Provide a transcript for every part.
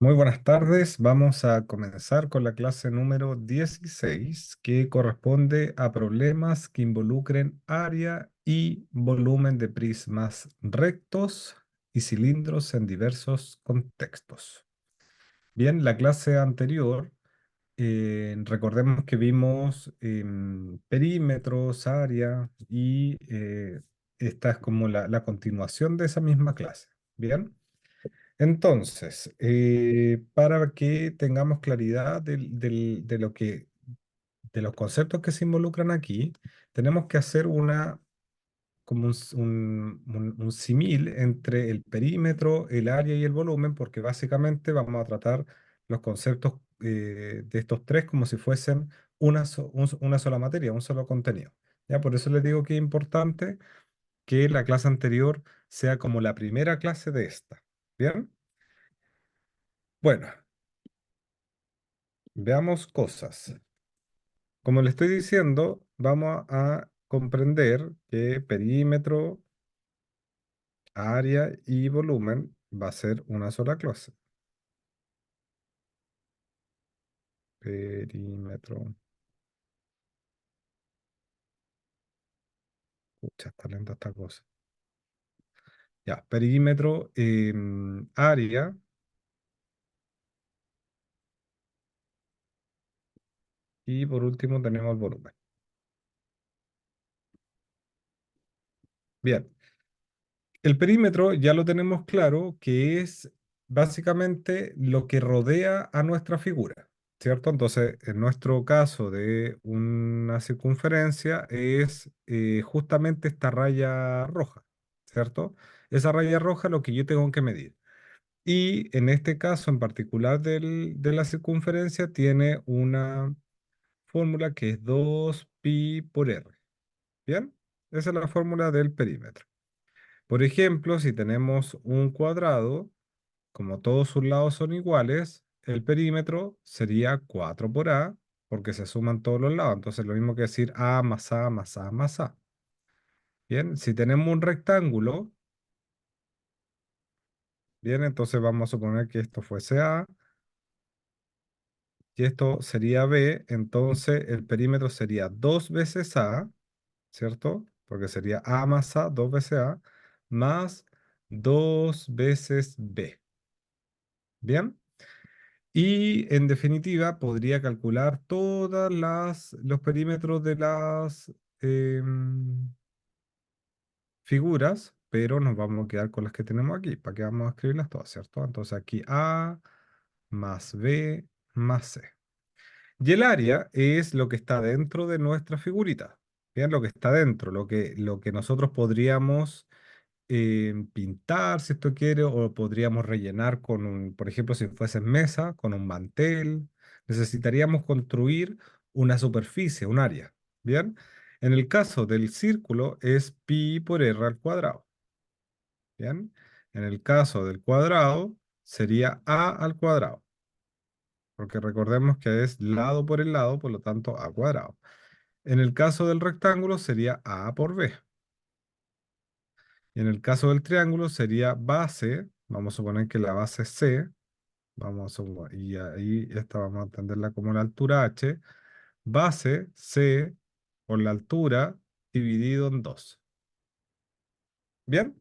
Muy buenas tardes. Vamos a comenzar con la clase número 16, que corresponde a problemas que involucren área y volumen de prismas rectos y cilindros en diversos contextos. Bien, la clase anterior, recordemos que vimos perímetros, área y esta es como la continuación de esa misma clase. Bien. Entonces, para que tengamos claridad de los conceptos que se involucran aquí, tenemos que hacer como un símil entre el perímetro, el área y el volumen, porque básicamente vamos a tratar los conceptos de estos tres como si fuesen una sola materia, un solo contenido. ¿Ya? Por eso les digo que es importante que la clase anterior sea como la primera clase de esta. ¿Bien? Bueno. Veamos cosas. Como le estoy diciendo, vamos a comprender que perímetro, área y volumen va a ser una sola clase. Perímetro. Pucha, está lenta esta cosa. Ya, perímetro, área y por último tenemos volumen. Bien, el perímetro ya lo tenemos claro que es básicamente lo que rodea a nuestra figura, ¿cierto? Entonces, en nuestro caso de una circunferencia es justamente esta raya roja, ¿cierto? Esa raya roja es lo que yo tengo que medir. Y en este caso en particular de la circunferencia tiene una fórmula que es 2pi por r. ¿Bien? Esa es la fórmula del perímetro. Por ejemplo, si tenemos un cuadrado, como todos sus lados son iguales, el perímetro sería 4 por A, porque se suman todos los lados. Entonces, lo mismo que decir A más A más A más A. Bien, si tenemos un rectángulo, bien, entonces vamos a suponer que esto fuese A y esto sería B. Entonces, el perímetro sería 2 veces A, ¿cierto? Porque sería A más A, 2 veces A, más 2 veces B. Bien. Y en definitiva, podría calcular todas los perímetros de las figuras, pero nos vamos a quedar con las que tenemos aquí. ¿Para qué vamos a escribirlas todas, cierto? Entonces aquí A más B más C. Y el área es lo que está dentro de nuestra figurita. Bien, lo que está dentro, lo que nosotros podríamos pintar, si esto quiere, o podríamos rellenar con por ejemplo, si fuese mesa, con un mantel. Necesitaríamos construir una superficie, un área. Bien, en el caso del círculo es pi por r al cuadrado. Bien, en el caso del cuadrado sería a al cuadrado, porque recordemos que es lado por el lado, por lo tanto a cuadrado. En el caso del rectángulo sería a por b. Y en el caso del triángulo sería base, vamos a suponer que la base es C, y ahí esta vamos a entenderla como la altura H, base C por la altura dividido en 2. ¿Bien?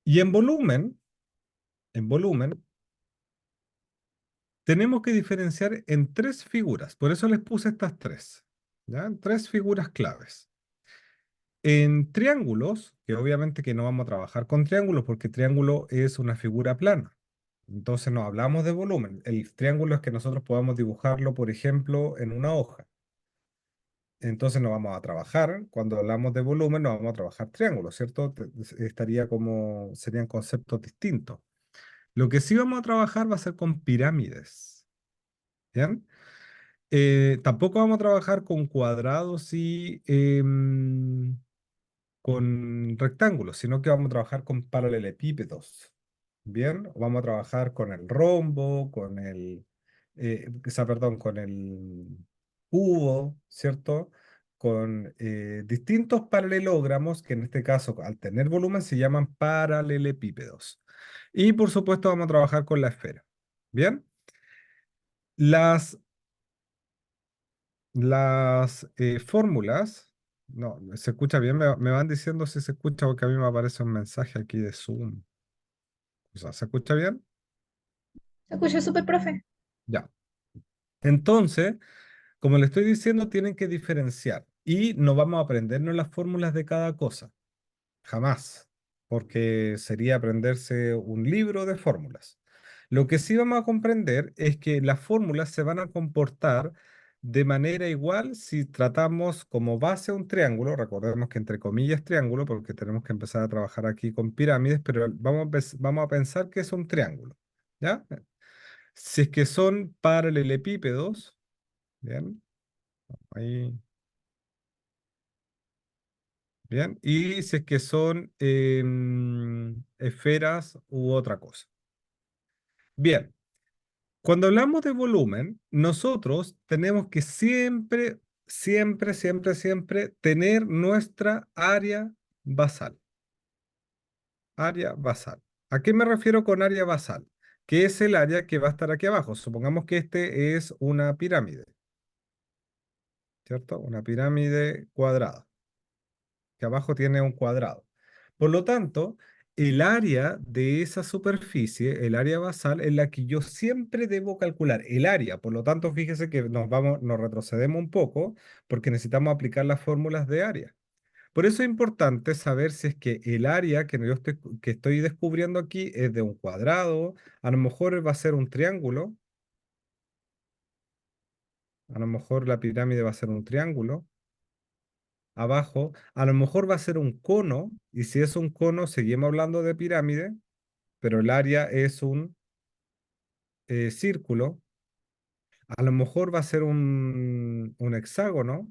Y en volumen, tenemos que diferenciar en tres figuras, por eso les puse estas tres, ¿ya? Tres figuras claves. En triángulos, que obviamente que no vamos a trabajar con triángulos porque triángulo es una figura plana. Entonces no hablamos de volumen. El triángulo es que nosotros podamos dibujarlo, por ejemplo, en una hoja. Entonces no vamos a trabajar, cuando hablamos de volumen, no vamos a trabajar triángulos, ¿cierto? Serían conceptos distintos. Lo que sí vamos a trabajar va a ser con pirámides, ¿bien? Tampoco vamos a trabajar con cuadrados y con rectángulos, sino que vamos a trabajar con paralelepípedos. Bien, vamos a trabajar con el rombo, perdón, con el cubo, ¿cierto? con distintos paralelogramos, que en este caso, al tener volumen, se llaman paralelepípedos. Y por supuesto, vamos a trabajar con la esfera. Bien, las, las fórmulas, no, ¿se escucha bien? Me van diciendo si se escucha porque a mí me aparece un mensaje aquí de Zoom. O sea, ¿se escucha bien? Se escucha súper, profe. Ya. Entonces, como le estoy diciendo, tienen que diferenciar y no vamos a aprendernos las fórmulas de cada cosa, jamás, porque sería aprenderse un libro de fórmulas. Lo que sí vamos a comprender es que las fórmulas se van a comportar de manera igual si tratamos como base un triángulo, recordemos que entre comillas triángulo, porque tenemos que empezar a trabajar aquí con pirámides, pero vamos a pensar que es un triángulo, ¿ya? Si es que son paralelepípedos, ¿bien? Ahí. Bien, y si es que son esferas u otra cosa. Bien, cuando hablamos de volumen, nosotros tenemos que siempre, siempre, siempre, siempre tener nuestra área basal. Área basal. ¿A qué me refiero con área basal? Que es el área que va a estar aquí abajo. Supongamos que este es una pirámide, ¿cierto? Una pirámide cuadrada, que abajo tiene un cuadrado. Por lo tanto, el área de esa superficie, el área basal, es la que yo siempre debo calcular. El área, por lo tanto, fíjese que nos retrocedemos un poco porque necesitamos aplicar las fórmulas de área. Por eso es importante saber si es que el área que estoy descubriendo aquí es de un cuadrado, a lo mejor va a ser un triángulo, a lo mejor la pirámide va a ser un triángulo. Abajo, a lo mejor va a ser un cono, y si es un cono, seguimos hablando de pirámide, pero el área es un círculo. A lo mejor va a ser un hexágono,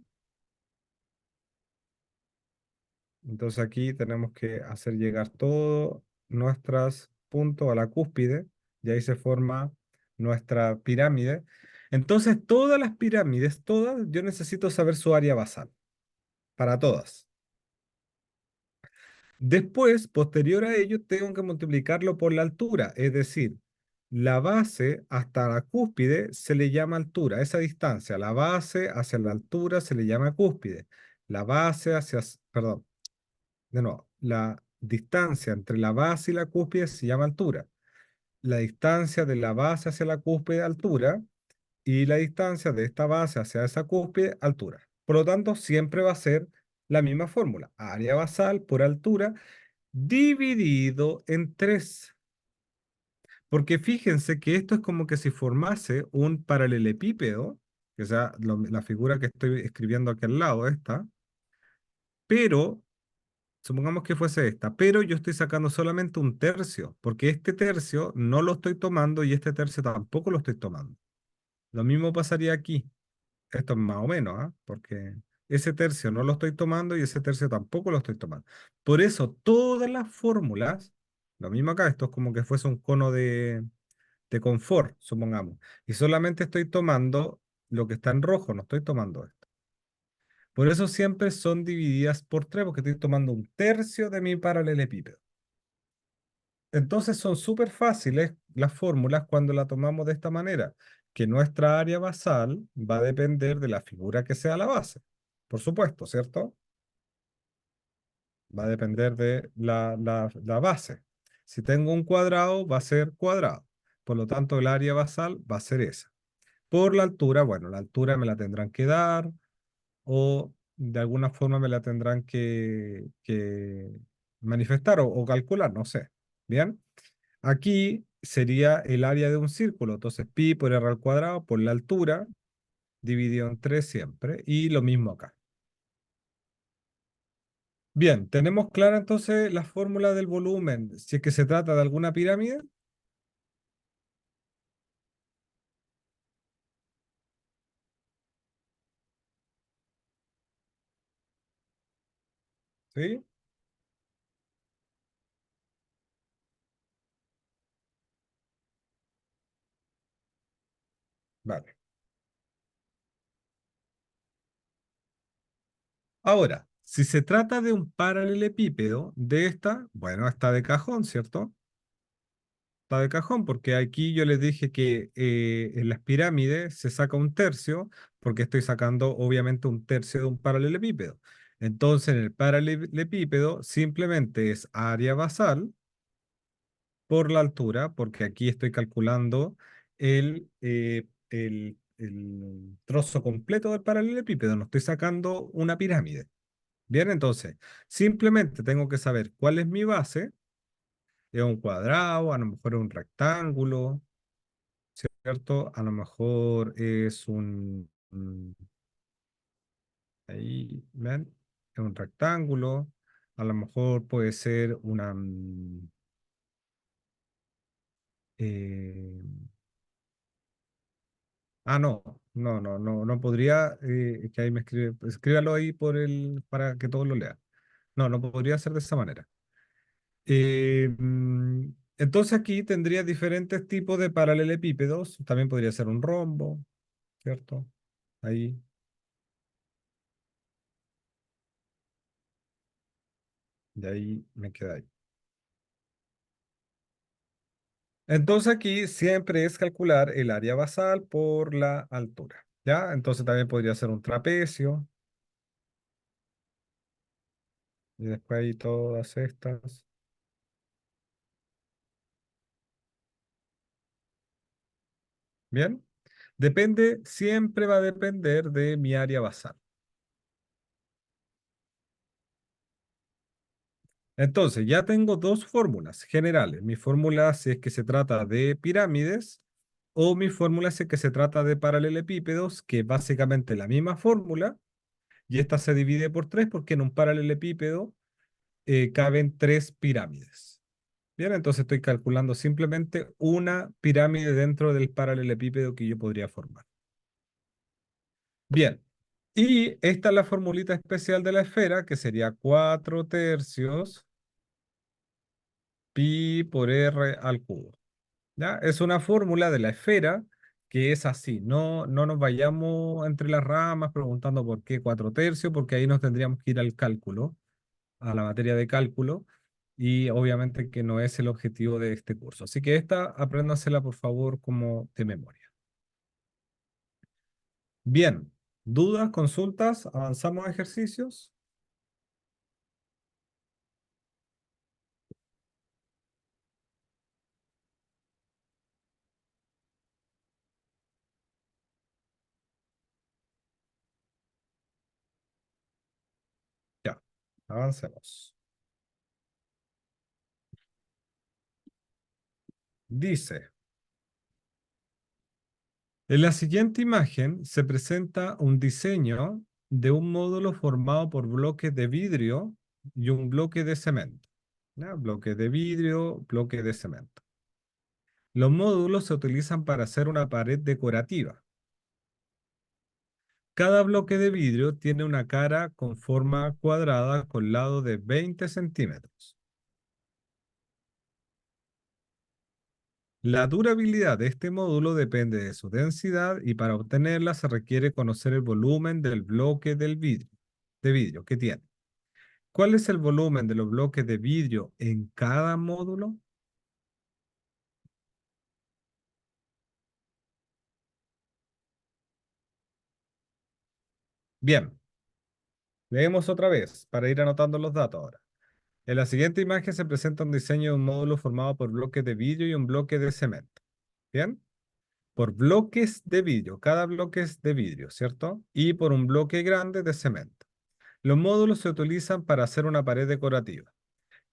entonces aquí tenemos que hacer llegar todos nuestros puntos a la cúspide, y ahí se forma nuestra pirámide. Entonces, todas las pirámides, todas, yo necesito saber su área basal, para todas. Después, posterior a ello, tengo que multiplicarlo por la altura, es decir, la base hasta la cúspide se le llama altura, esa distancia, la base hacia la altura se le llama cúspide, la base hacia, perdón, de nuevo, la distancia entre la base y la cúspide se llama altura, la distancia de la base hacia la cúspide, altura, y la distancia de esta base hacia esa cúspide, altura. Por lo tanto, siempre va a ser la misma fórmula, área basal por altura dividido en 3. Porque fíjense que esto es como que si formase un paralelepípedo, que sea la figura que estoy escribiendo aquí al lado, esta, pero supongamos que fuese esta, pero yo estoy sacando solamente un tercio, porque este tercio no lo estoy tomando y este tercio tampoco lo estoy tomando. Lo mismo pasaría aquí. Esto es más o menos, ¿ah? Porque ese tercio no lo estoy tomando y ese tercio tampoco lo estoy tomando. Por eso, todas las fórmulas, lo mismo acá, esto es como que fuese un cono de confort, supongamos. Y solamente estoy tomando lo que está en rojo, no estoy tomando esto. Por eso siempre son divididas por 3, porque estoy tomando un tercio de mi paralelepípedo. Entonces son súper fáciles las fórmulas cuando la tomamos de esta manera, que nuestra área basal va a depender de la figura que sea la base. Por supuesto, ¿cierto? Va a depender de la base. Si tengo un cuadrado, va a ser cuadrado. Por lo tanto, el área basal va a ser esa. Por la altura, bueno, la altura me la tendrán que dar o de alguna forma me la tendrán que manifestar o calcular, no sé. Bien. Aquí sería el área de un círculo, entonces pi por r al cuadrado por la altura dividido en 3 siempre, y lo mismo acá. Bien, ¿tenemos clara entonces la fórmula del volumen si es que se trata de alguna pirámide? ¿Sí? Vale. Ahora, si se trata de un paralelepípedo de esta, bueno, está de cajón, ¿cierto? Está de cajón porque aquí yo les dije que en las pirámides se saca un tercio porque estoy sacando obviamente un tercio de un paralelepípedo. Entonces, en el paralelepípedo simplemente es área basal por la altura, porque aquí estoy calculando el trozo completo del paralelepípedo, no estoy sacando una pirámide. Bien, entonces, simplemente tengo que saber cuál es mi base, es un cuadrado, a lo mejor es un rectángulo, ¿cierto? A lo mejor es ahí, ¿ven? Es un rectángulo, a lo mejor puede ser una, eh, no, no podría, que ahí me escribe, pues, escríbalo ahí para que todos lo lean. No, no podría ser de esa manera. Entonces aquí tendría diferentes tipos de paralelepípedos. También podría ser un rombo, ¿cierto? Ahí, de ahí me queda ahí. Entonces aquí siempre es calcular el área basal por la altura, ¿ya? Entonces también podría ser un trapecio y después ahí todas estas. ¿Bien? Depende, siempre va a depender de mi área basal. Entonces, ya tengo dos fórmulas generales. Mi fórmula si es que se trata de pirámides o mi fórmula si es que se trata de paralelepípedos, que es básicamente la misma fórmula, y esta se divide por tres porque en un paralelepípedo caben tres pirámides. Bien, entonces estoy calculando simplemente una pirámide dentro del paralelepípedo que yo podría formar. Bien, y esta es la formulita especial de la esfera, que sería 4 tercios pi por r al cubo. ¿Ya? Es una fórmula de la esfera que es así. No nos vayamos entre las ramas preguntando por qué 4 tercios, porque ahí nos tendríamos que ir al cálculo, a la materia de cálculo, y obviamente que no es el objetivo de este curso. Así que esta, apréndasela por favor como de memoria. Bien, ¿dudas, consultas? ¿Avanzamos a ejercicios? Ya, avancemos. Dice, en la siguiente imagen se presenta un diseño de un módulo formado por bloques de vidrio y un bloque de cemento. ¿Ya? Bloque de vidrio, bloque de cemento. Los módulos se utilizan para hacer una pared decorativa. Cada bloque de vidrio tiene una cara con forma cuadrada con lado de 20 centímetros. La durabilidad de este módulo depende de su densidad y para obtenerla se requiere conocer el volumen del bloque de vidrio que tiene. ¿Cuál es el volumen de los bloques de vidrio en cada módulo? Bien, leemos otra vez para ir anotando los datos ahora. En la siguiente imagen se presenta un diseño de un módulo formado por bloques de vidrio y un bloque de cemento. Bien, por bloques de vidrio, cada bloque es de vidrio, ¿cierto? Y por un bloque grande de cemento. Los módulos se utilizan para hacer una pared decorativa.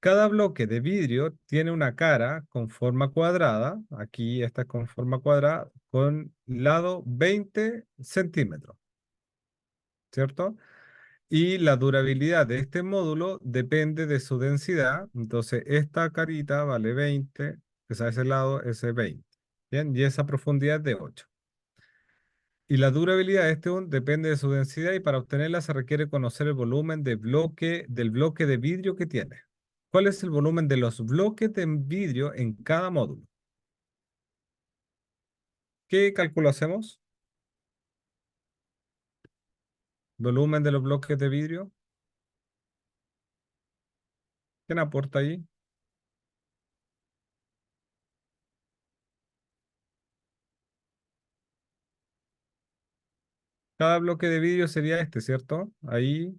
Cada bloque de vidrio tiene una cara con forma cuadrada, aquí está con forma cuadrada, con lado 20 centímetros, ¿cierto? Y la durabilidad de este módulo depende de su densidad, entonces esta carita vale 20, que es a ese lado, ese 20, ¿bien? Y esa profundidad es de 8. Y la durabilidad de este depende de su densidad y para obtenerla se requiere conocer el volumen del bloque de vidrio que tiene. ¿Cuál es el volumen de los bloques de vidrio en cada módulo? ¿Qué cálculo hacemos? ¿Volumen de los bloques de vidrio? ¿Quién aporta ahí? Cada bloque de vídeo sería este, ¿cierto? Ahí,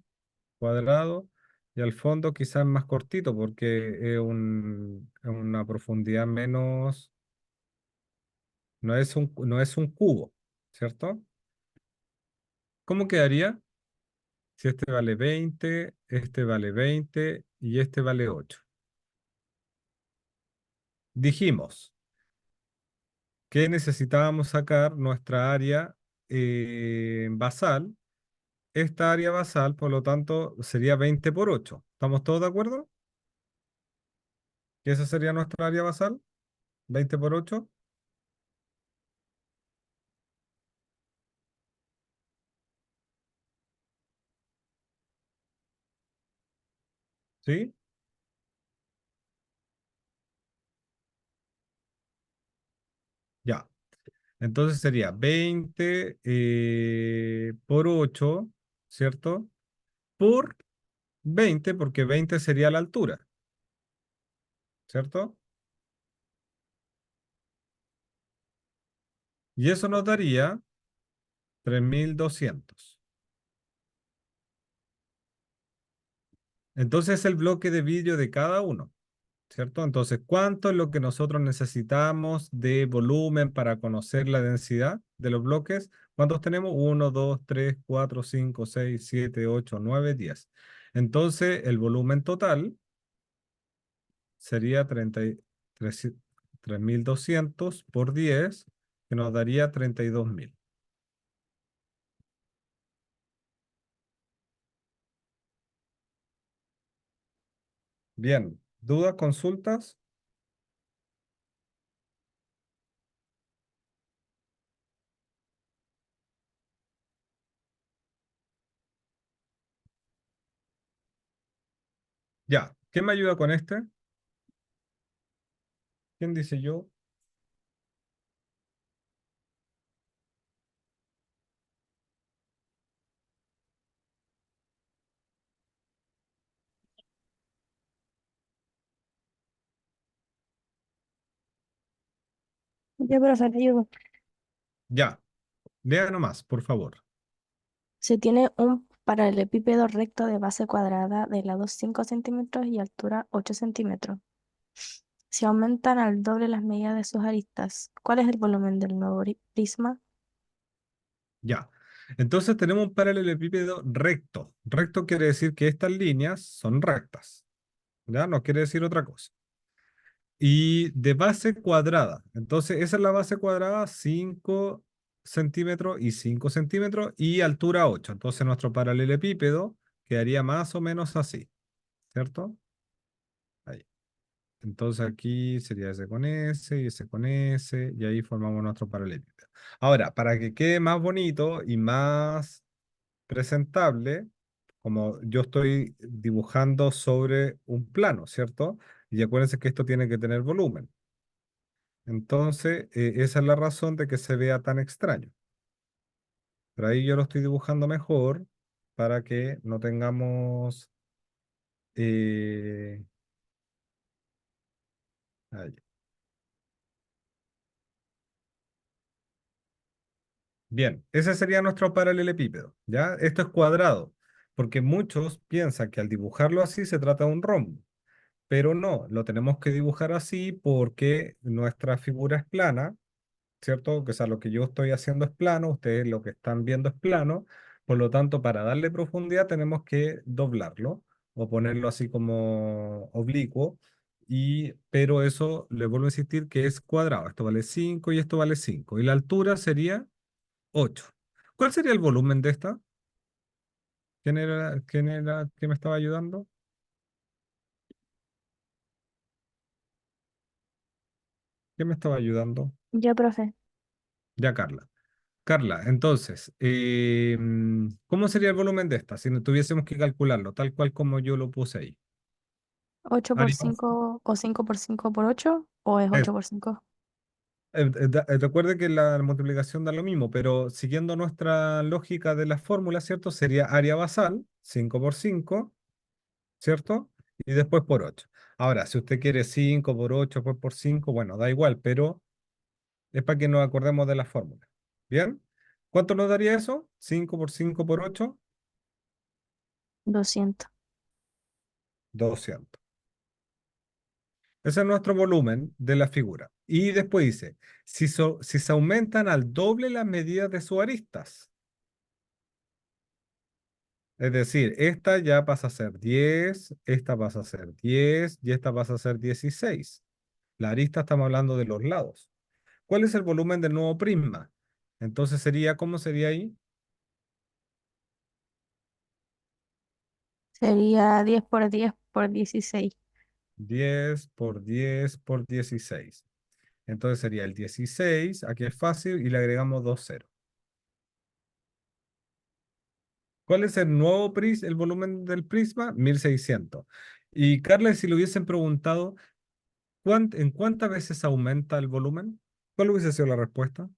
cuadrado. Y al fondo quizás más cortito porque es una profundidad menos, no es un cubo, ¿cierto? ¿Cómo quedaría si este vale 20, este vale 20 y este vale 8? Dijimos que necesitábamos sacar nuestra área basal. Esta área basal, por lo tanto, sería 20 por 8. ¿Estamos todos de acuerdo? ¿Que esa sería nuestra área basal? 20 por 8. ¿Sí? Ya. Entonces sería 20 por 8, ¿cierto? Por 20, porque 20 sería la altura, ¿cierto? Y eso nos daría 3200. Entonces el bloque de vídeo de cada uno, ¿cierto? Entonces, ¿cuánto es lo que nosotros necesitamos de volumen para conocer la densidad de los bloques? ¿Cuántos tenemos? Uno, 2, 3, 4, 5, 6, 7, 8, 9, 10. Entonces, el volumen total sería 3200 por 10, que nos daría 32.000. Bien, ¿dudas, consultas? Ya, ¿quién me ayuda con este? ¿Quién dice yo? Ya, profe, le ayudo. Ya, lea nomás, por favor. Se tiene un paralelepípedo recto de base cuadrada de lado 5 centímetros y altura 8 centímetros. Si aumentan al doble las medidas de sus aristas, ¿cuál es el volumen del nuevo prisma? Ya. Entonces tenemos un paralelepípedo recto. Recto quiere decir que estas líneas son rectas. ¿Ya? No quiere decir otra cosa. Y de base cuadrada. Entonces, esa es la base cuadrada, 5 centímetros y 5 centímetros y altura 8. Entonces, nuestro paralelepípedo quedaría más o menos así, ¿cierto? Ahí. Entonces, aquí sería ese con ese y ese con ese, y ahí formamos nuestro paralelepípedo. Ahora, para que quede más bonito y más presentable, como yo estoy dibujando sobre un plano, ¿cierto? Y acuérdense que esto tiene que tener volumen. Entonces, esa es la razón de que se vea tan extraño. Pero ahí yo lo estoy dibujando mejor para que no tengamos... eh, ahí. Bien, ese sería nuestro paralelepípedo, ¿ya? Esto es cuadrado, porque muchos piensan que al dibujarlo así se trata de un rombo, pero no, lo tenemos que dibujar así porque nuestra figura es plana, ¿cierto? Que o sea, lo que yo estoy haciendo es plano, ustedes lo que están viendo es plano, por lo tanto, para darle profundidad tenemos que doblarlo o ponerlo así como oblicuo, pero eso le vuelvo a insistir que es cuadrado, esto vale 5 y esto vale 5 y la altura sería 8. ¿Cuál sería el volumen de esta? ¿Quién me estaba ayudando? ¿Quién me estaba ayudando? Ya, profe, Ya, Carla. Carla, entonces, ¿cómo sería el volumen de esta si no tuviésemos que calcularlo, tal cual como yo lo puse ahí? 8 por Haríamos- 5 o 5 por 5 por 8 o es eh, 8 por 5. Recuerde que la multiplicación da lo mismo, pero siguiendo nuestra lógica de las fórmulas, ¿cierto? Sería área basal, 5 por 5, ¿cierto? y después por 8. Ahora, si usted quiere 5 por 8, pues por 5, bueno, da igual, pero es para que nos acordemos de la fórmula. ¿Bien? ¿Cuánto nos daría eso? 5 por 5 por 8, 200. 200. Ese es nuestro volumen de la figura. Y después dice, si se aumentan al doble las medidas de sus aristas, es decir, esta ya pasa a ser 10, esta pasa a ser 10 y esta pasa a ser 16. La arista estamos hablando de los lados. ¿Cuál es el volumen del nuevo prisma? Entonces sería, ¿cómo sería ahí? Sería 10 por 10 por 16. 10 por 10 por 16. Entonces sería el 16, aquí es fácil, y le agregamos 2 ceros. ¿Cuál es el nuevo el volumen del prisma? 1600. Y Carla, si le hubiesen preguntado, ¿en cuántas veces aumenta el volumen? ¿Cuál hubiese sido la respuesta?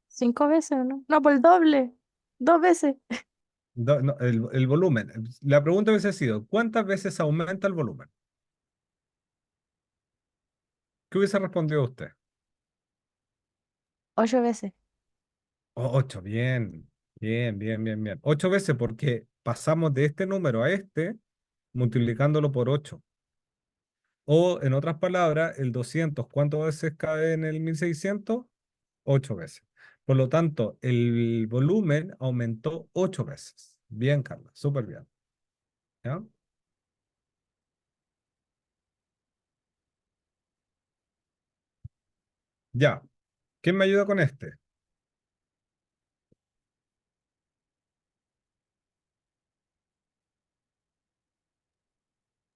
5 veces, ¿o no? No, por el doble. 2 veces. No, el volumen. La pregunta hubiese sido, ¿cuántas veces aumenta el volumen? ¿Qué hubiese respondido usted? 8 veces. 8, bien, bien, bien, bien, bien. 8 veces porque pasamos de este número a este multiplicándolo por 8. O en otras palabras, el 200, ¿cuántas veces cae en el 1600? 8 veces. Por lo tanto, el volumen aumentó 8 veces. Bien, Carla, súper bien. ¿Ya? Ya. ¿Quién me ayuda con este?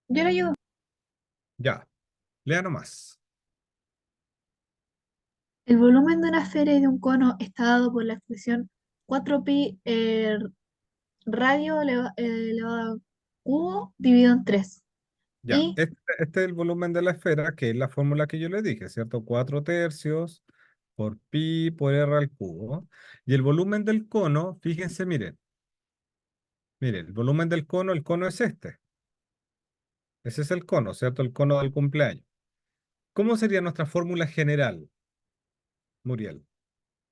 Yo le ayudo. Ya. Lea nomás. El volumen de una esfera y de un cono está dado por la expresión 4pi radio elevado al cubo dividido en 3. Ya. Y Este es el volumen de la esfera, que es la fórmula que yo le dije, ¿cierto? 4 tercios por pi por r al cubo. Y el volumen del cono, fíjense, miren, miren, el volumen del cono, el cono es este. Ese es el cono, ¿cierto? El cono del cumpleaños. ¿Cómo sería nuestra fórmula general, Muriel?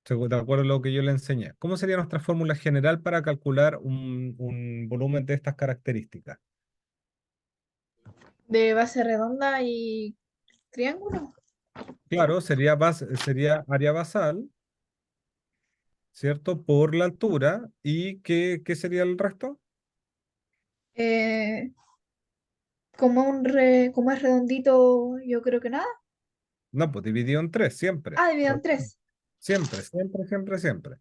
De acuerdo a lo que yo le enseñé. ¿Cómo sería nuestra fórmula general para calcular un volumen de estas características? de base redonda y triángulo. Claro, sería área basal, ¿cierto? Por la altura. ¿Y qué sería el resto? Eh, como es redondito, yo creo que nada. No, pues dividido en 3, siempre. Ah, dividido en 3. Siempre, siempre, siempre, siempre.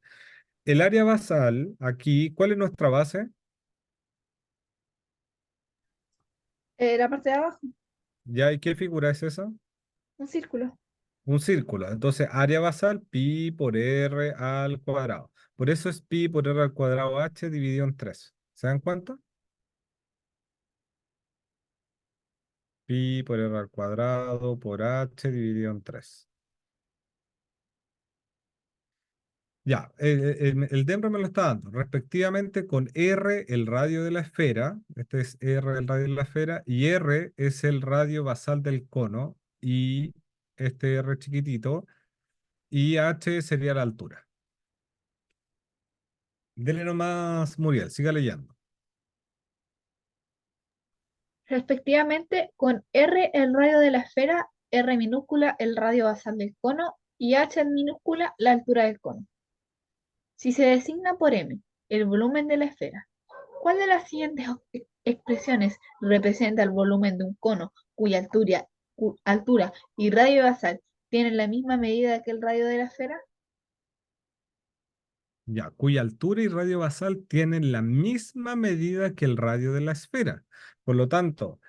El área basal, aquí, ¿cuál es nuestra base? La parte de abajo, ¿Ya? ¿Y qué figura es esa? un círculo. Un círculo. Entonces, área basal, pi por r al cuadrado. Por eso es pi por r al cuadrado h dividido en 3. ¿Se dan cuenta? Pi por r al cuadrado por h dividido en 3. Ya, el Denver me lo está dando. Respectivamente con r, el radio de la esfera. Este es r, el radio de la esfera. Y r es el radio basal del cono. Y este r chiquitito. Y h sería la altura. Dele nomás, Muriel, siga leyendo. Respectivamente, con R el radio de la esfera, R minúscula el radio basal del cono y H minúscula la altura del cono. Si se designa por M el volumen de la esfera, ¿cuál de las siguientes expresiones representa el volumen de un cono cuya altura y radio basal tienen la misma medida que el radio de la esfera? Ya, cuya altura y radio basal tienen la misma medida que el radio de la esfera. Por lo tanto,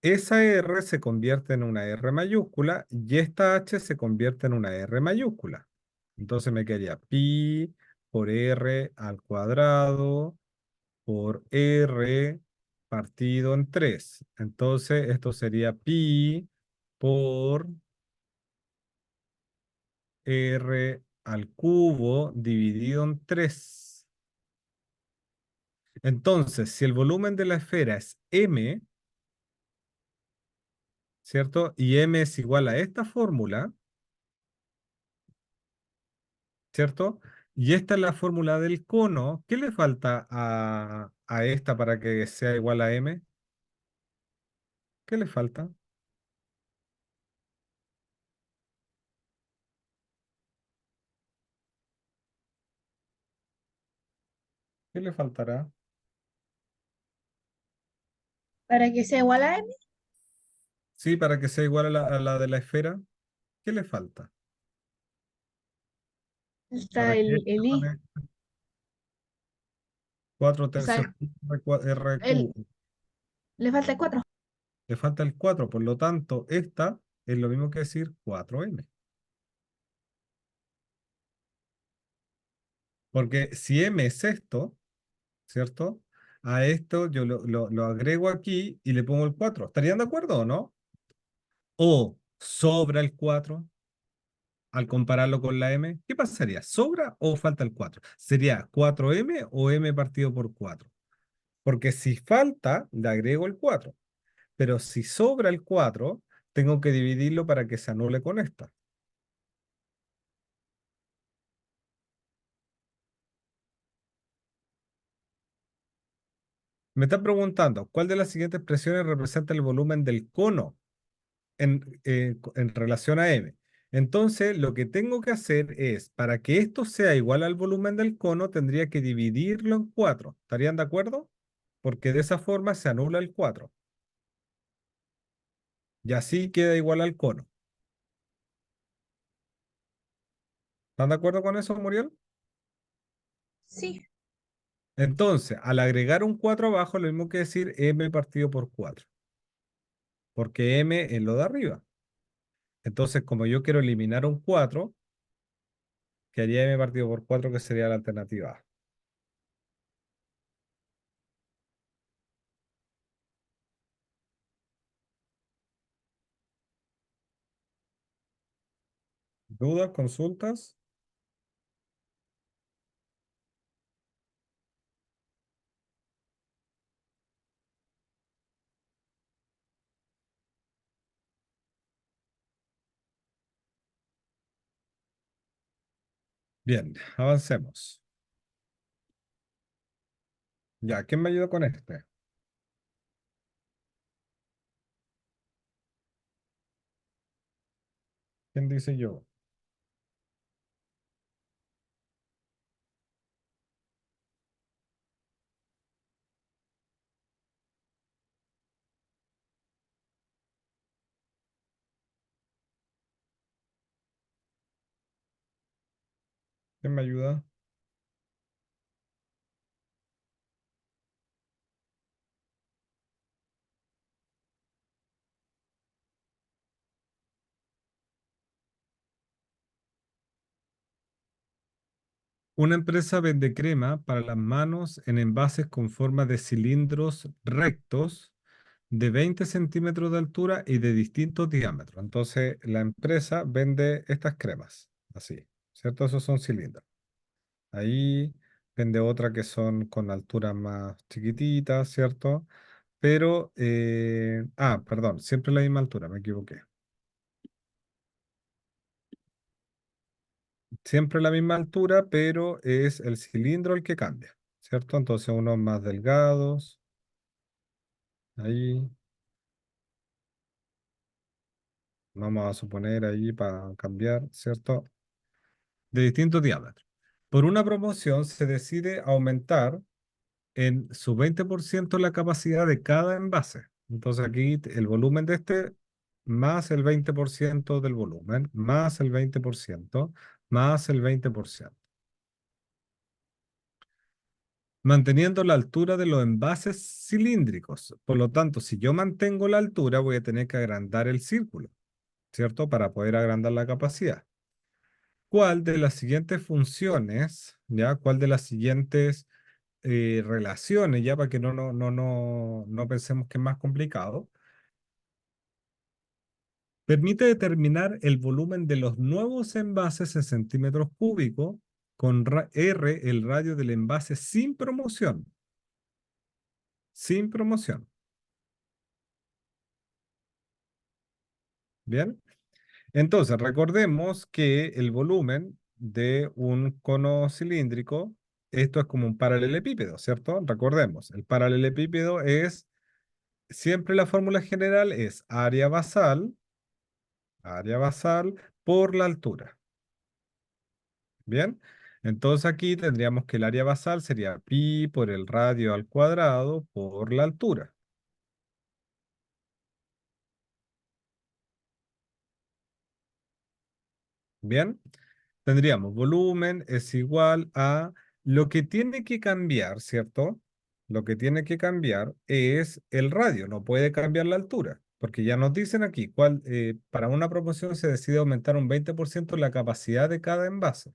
esa R se convierte en una R mayúscula y esta H se convierte en una R mayúscula. Entonces me quedaría pi por R al cuadrado por R partido en 3. Entonces esto sería pi por R al cubo dividido en 3. Entonces, si el volumen de la esfera es m, ¿cierto? Y m es igual a esta fórmula, ¿cierto? Y esta es la fórmula del cono. ¿Qué le falta a esta para que sea igual a m? ¿Qué le falta? ¿Qué le faltará? Para que sea igual a m, Sí, para que sea igual a la de la esfera. ¿Qué le falta? está Para que el esta i. vale 4 O tercios sea, R el, cubo. le falta el 4. Le falta el 4, por lo tanto, esta es lo mismo que decir 4m. Porque si m es esto, ¿cierto? A esto yo lo agrego aquí y le pongo el 4. ¿Estarían de acuerdo o no? O sobra el 4 al compararlo con la m. ¿Qué pasaría? ¿Sobra o falta el 4? ¿Sería 4m o m partido por 4? Porque si falta, le agrego el 4. Pero si sobra el 4, tengo que dividirlo para que se anule con esta. Me está preguntando, ¿cuál de las siguientes presiones representa el volumen del cono en relación a M? Entonces, lo que tengo que hacer es, para que esto sea igual al volumen del cono, tendría que dividirlo en 4. ¿Estarían de acuerdo? Porque de esa forma se anula el 4. Y así queda igual al cono. ¿Están de acuerdo con eso, Muriel? Sí. Entonces, al agregar un 4 abajo, lo mismo que decir M partido por 4. Porque M es lo de arriba. Entonces, como yo quiero eliminar un 4, quedaría M partido por 4, que sería la alternativa A. ¿Dudas, consultas? Bien, avancemos. Ya, ¿quién me ayuda con este? ¿Quién dice yo? ¿Quién me ayuda? Una empresa vende crema para las manos en envases con forma de cilindros rectos de 20 centímetros de altura y de distintos diámetros. Entonces, la empresa vende estas cremas, así, ¿cierto? Esos son cilindros. Ahí vende otra que son con alturas más chiquititas, ¿cierto? Pero, perdón, siempre la misma altura, me equivoqué. Siempre la misma altura, pero es el cilindro el que cambia, ¿cierto? Entonces unos más delgados, ahí, vamos a suponer ahí para cambiar, ¿cierto? De distintos diámetros. Por una promoción se decide aumentar en su 20% la capacidad de cada envase. Entonces aquí el volumen de este más el 20% del volumen, más el 20%, más el 20%. Manteniendo la altura de los envases cilíndricos. Por lo tanto, si yo mantengo la altura, voy a tener que agrandar el círculo, ¿cierto? Para poder agrandar la capacidad. ¿Cuál de las siguientes funciones, ya? ¿Cuál de las siguientes relaciones, ya para que no pensemos que es más complicado, permite determinar el volumen de los nuevos envases en centímetros cúbicos con R, el radio del envase sin promoción? sin promoción. Bien. Entonces, recordemos que el volumen de un cono cilíndrico, esto es como un paralelepípedo, ¿cierto? Recordemos, el paralelepípedo es, siempre la fórmula general es área basal por la altura. Bien, entonces aquí tendríamos que el área basal sería pi por el radio al cuadrado por la altura. Bien, tendríamos volumen es igual a lo que tiene que cambiar, ¿cierto? Lo que tiene que cambiar es el radio, no puede cambiar la altura, porque ya nos dicen aquí, para una proporción se decide aumentar un 20% la capacidad de cada envase,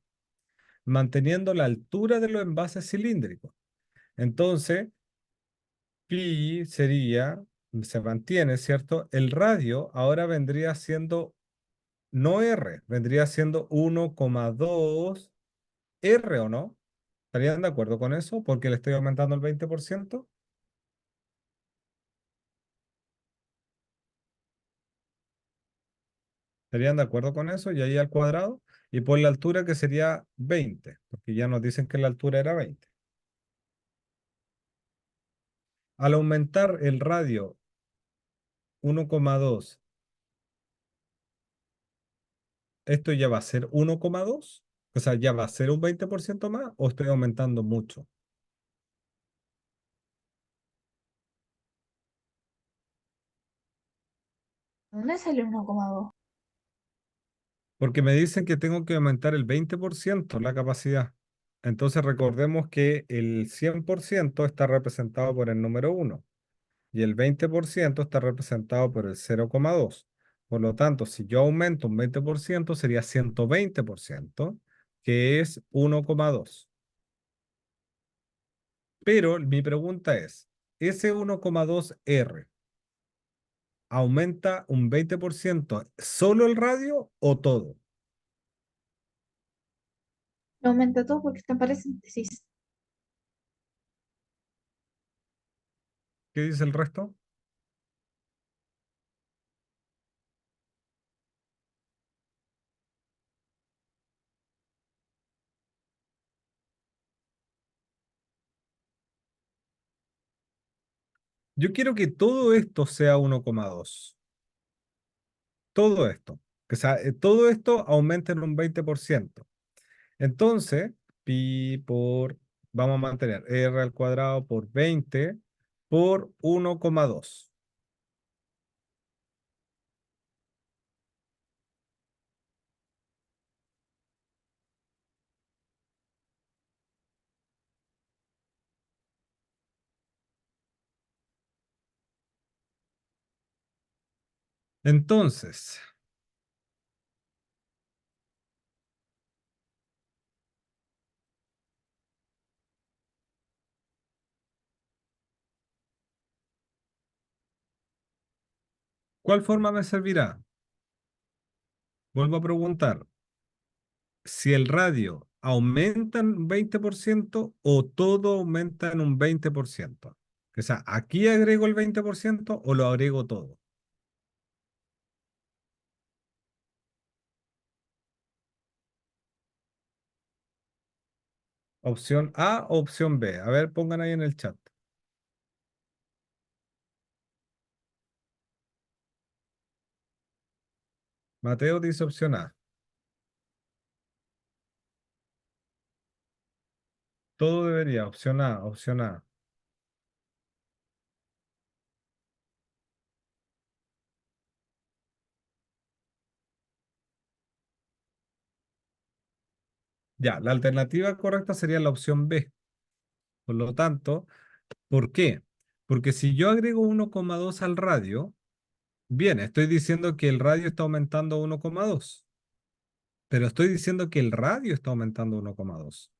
manteniendo la altura de los envases cilíndricos. Entonces, pi sería, se mantiene, ¿cierto? El radio ahora vendría siendo, no R, vendría siendo 1,2 R, ¿o no? ¿Estarían de acuerdo con eso? Porque le estoy aumentando el 20%. ¿Estarían de acuerdo con eso? Y ahí al cuadrado. Y por la altura que sería 20, porque ya nos dicen que la altura era 20. Al aumentar el radio 1,2, ¿esto ya va a ser 1,2? O sea, ¿ya va a ser un 20% más o estoy aumentando mucho? ¿Dónde sale 1,2? Porque me dicen que tengo que aumentar el 20% la capacidad. Entonces recordemos que el 100% está representado por el número 1 y el 20% está representado por el 0,2. Por lo tanto, si yo aumento un 20% sería 120%, que es 1,2. Pero mi pregunta es, ¿ese 1,2 R aumenta un 20% solo el radio o todo? Lo aumenta todo porque está en paréntesis. ¿Qué dice el resto? Yo quiero que todo esto sea 1,2. Todo esto. O sea, todo esto aumenta en un 20%. Entonces, pi por, vamos a mantener r al cuadrado por 20 por 1,2. Entonces, ¿cuál forma me servirá? Vuelvo a preguntar, si el radio aumenta en un 20% o todo aumenta en un 20%. O sea, ¿aquí agrego el 20% o lo agrego todo? Opción A o opción B. A ver, pongan ahí en el chat. Mateo dice opción A. Todo debería, opción A, opción A. Ya, la alternativa correcta sería la opción B. Por lo tanto, ¿por qué? Porque si yo agrego 1,2 al radio, bien, estoy diciendo que el radio está aumentando 1,2, pero estoy diciendo que el radio está aumentando 1,2.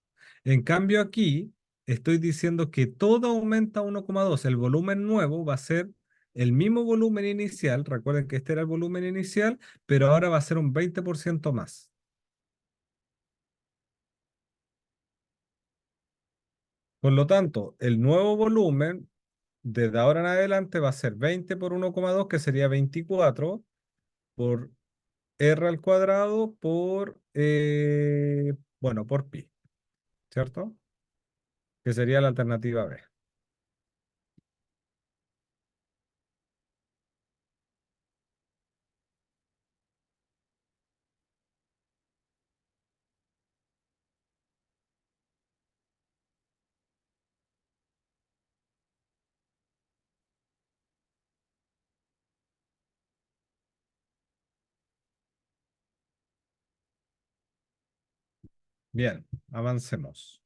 En cambio aquí, estoy diciendo que todo aumenta 1,2. El volumen nuevo va a ser el mismo volumen inicial. Recuerden que este era el volumen inicial, pero ahora va a ser un 20% más. Por lo tanto, el nuevo volumen desde ahora en adelante va a ser 20 por 1,2, que sería 24, por r al cuadrado bueno, por pi, ¿cierto? Que sería la alternativa B. Bien, avancemos.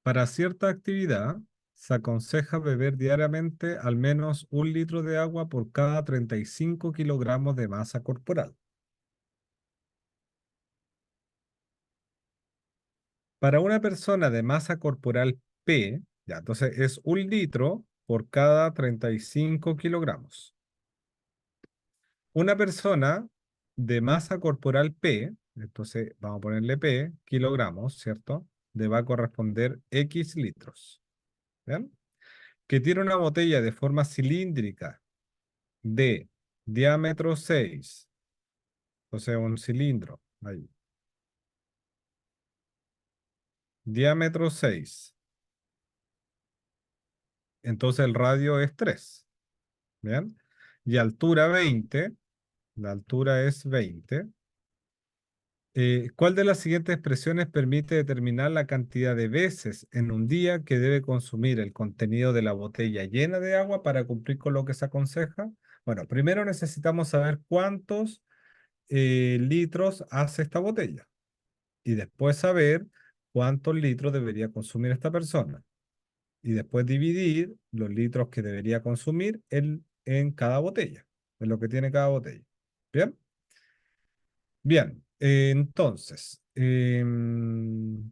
Para cierta actividad, se aconseja beber diariamente al menos 1 litro de agua por cada 35 kilogramos de masa corporal. Para una persona de masa corporal P, ya, entonces es 1 litro por cada 35 kilogramos. Una persona de masa corporal P, entonces vamos a ponerle P, kilogramos, ¿cierto? Le va a corresponder X litros. ¿Bien? Que tiene una botella de forma cilíndrica de diámetro 6, o sea, un cilindro, ahí, diámetro 6, entonces el radio es 3, ¿bien? Y altura 20, la altura es 20. ¿Cuál de las siguientes expresiones permite determinar la cantidad de veces en un día que debe consumir el contenido de la botella llena de agua para cumplir con lo que se aconseja? Bueno, primero necesitamos saber cuántos litros hace esta botella y después saber cuántos litros debería consumir esta persona y después dividir los litros que debería consumir en cada botella, en lo que tiene cada botella. ¿Bien? Bien, entonces,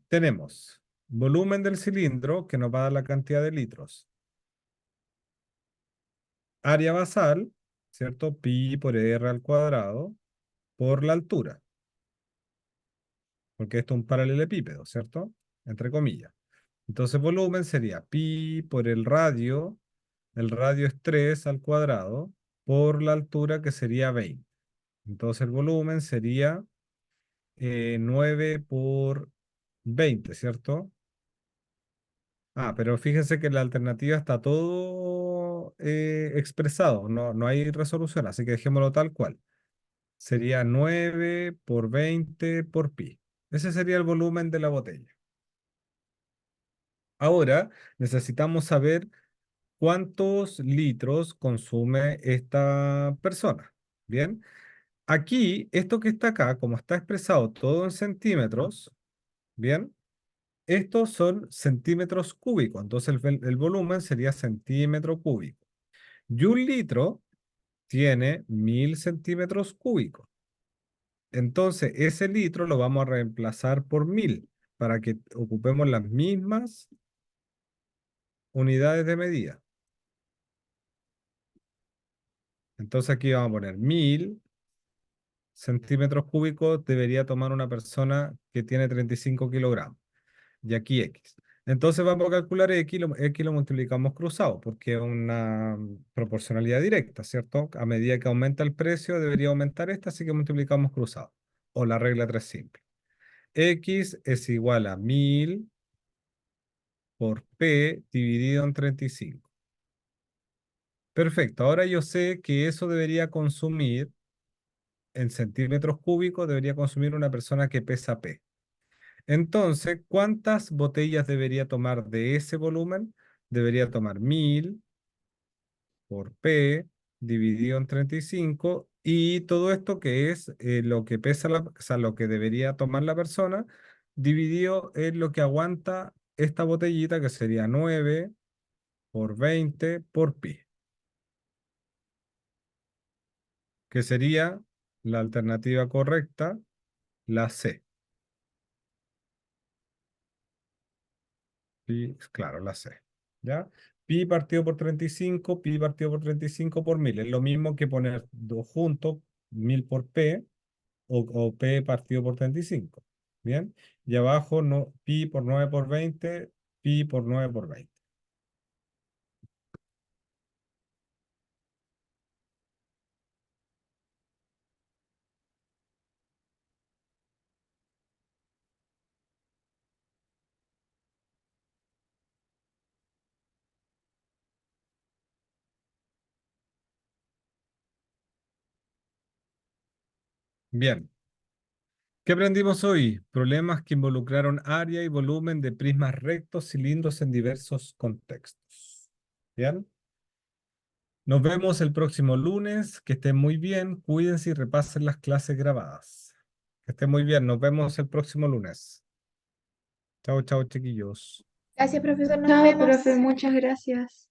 tenemos volumen del cilindro que nos va a dar la cantidad de litros. Área basal, ¿cierto? Pi por r al cuadrado por la altura, porque esto es un paralelepípedo, ¿cierto? Entre comillas. Entonces, volumen sería pi por el radio es 3 al cuadrado, por la altura que sería 20. Entonces, el volumen sería 9 por 20, ¿cierto? Ah, pero fíjense que la alternativa está todo expresado, no hay resolución, así que dejémoslo tal cual. Sería 9 por 20 por pi. Ese sería el volumen de la botella. Ahora necesitamos saber cuántos litros consume esta persona. Bien, aquí, esto que está acá, como está expresado todo en centímetros, bien, estos son centímetros cúbicos, entonces el volumen sería centímetro cúbico. Y 1 litro tiene 1000 centímetros cúbicos. Entonces ese litro lo vamos a reemplazar por 1000 para que ocupemos las mismas unidades de medida. Entonces aquí vamos a poner 1000 centímetros cúbicos debería tomar una persona que tiene 35 kilogramos. Y aquí X. Entonces vamos a calcular X lo multiplicamos cruzado, porque es una proporcionalidad directa, ¿cierto? A medida que aumenta el precio, debería aumentar esta, así que multiplicamos cruzado. O la regla 3 simple. X es igual a 1000 por P dividido en 35. Perfecto, ahora yo sé que eso debería consumir, en centímetros cúbicos, debería consumir una persona que pesa P. Entonces, ¿cuántas botellas debería tomar de ese volumen? Debería tomar 1000 por P dividido en 35 y todo esto que es lo que pesa, o sea, lo que debería tomar la persona, dividido en lo que aguanta esta botellita, que sería 9 por 20 por pi, que sería la alternativa correcta, la C. Pi, claro, la C. ¿Ya? Pi partido por 35, pi partido por 35 por 1000. Es lo mismo que poner dos juntos, 1000 por P o P partido por 35. Bien. Y abajo no, pi por 9 por 20, pi por 9 por 20. Bien. ¿Qué aprendimos hoy? Problemas que involucraron área y volumen de prismas rectos, cilindros en diversos contextos. Bien. Nos vemos el próximo lunes. Que estén muy bien. Cuídense y repasen las clases grabadas. Que estén muy bien. Nos vemos el próximo lunes. Chao, chao, chiquillos. Gracias, profesor, nos Chao, vemos. profe, muchas gracias.